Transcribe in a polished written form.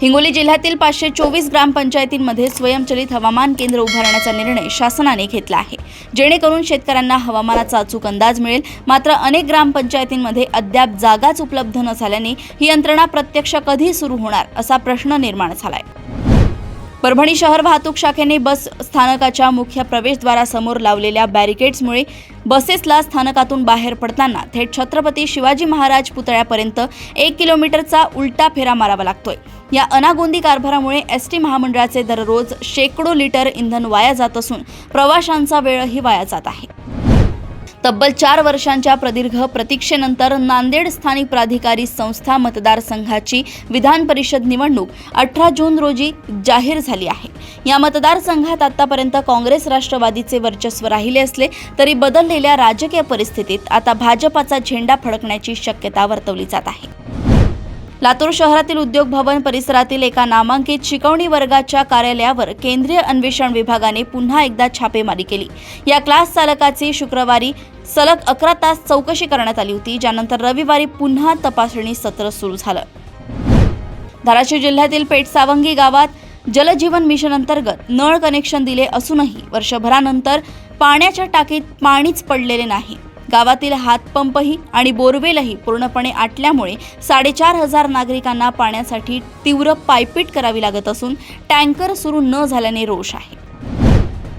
हिंगोली जिल्ह्यातील 524 ग्रामपंचायतींमध्ये स्वयंचलित हवामान केंद्र उभारण्याचा निर्णय शासनाने घेतला आहे, जेणेकरून शेतकऱ्यांना हवामानाचा अचूक अंदाज मिळेल। मात्र अनेक ग्रामपंचायतींमध्ये अद्याप जागाच उपलब्ध न झाल्याने ही यंत्रणा प्रत्यक्ष कधी सुरू होणार असा प्रश्न निर्माण झालाय। परभणी शहर वाहतूक शाखेने बस स्थानकाच्या मुख्य प्रवेशद्वारासमोर लावलेल्या बॅरिकेड्समुळे बसेसला स्थानकातून बाहेर पडताना थेट छत्रपती शिवाजी महाराज पुतळ्यापर्यंत 1 किलोमीटरचा उलटा फेरा मारावा लागतोय। या अनागोंदी कारभारामुळे एसटी महामंडळाचे दररोज शेकडो लिटर इंधन वाया जात असून प्रवाशांचा वेळही वाया जात आहे। तब्बल 4 वर्षांच्या प्रदीर्घ प्रतीक्षेनंतर नांदेड स्थानिक प्राधिकारी संस्था मतदारसंघाची विधान परिषद निवडणूक 18 जून रोजी जाहीर झाली आहे। या मतदारसंघात आतापर्यंत काँग्रेस राष्ट्रवादीचे वर्चस्व राहिले असले तरी बदललेल्या राजकीय परिस्थितीत आता भाजपाचा झेंडा फडकण्याची शक्यता वर्तवली जात आहे। लातूर शहरातील उद्योग भवन परिसरातील एका नामांकित शिकवणी वर्गाच्या कार्यालयावर केंद्रीय अन्वेषण विभागाने पुन्हा एकदा छापेमारी केली। या क्लास चालकाची शुक्रवारी सलग 11 तास चौकशी करण्यात आली होती, ज्यानंतर रविवारी पुन्हा तपासणी सत्र सुरू झालं। धाराशिव जिल्ह्यातील पेठसावंगी गावात जलजीवन मिशन अंतर्गत नळ कनेक्शन दिले असूनही वर्षभरानंतर पाण्याच्या टाकीत पाणीच पडलेले नाही। गावातील हातपंपही आणि बोरवेलही पूर्णपणे आटल्यामुळे 4,500 नागरिकांना पाण्यासाठी तीव्र पायपीट करावी लागत असून टँकर सुरू न झाल्याने रोष आहे।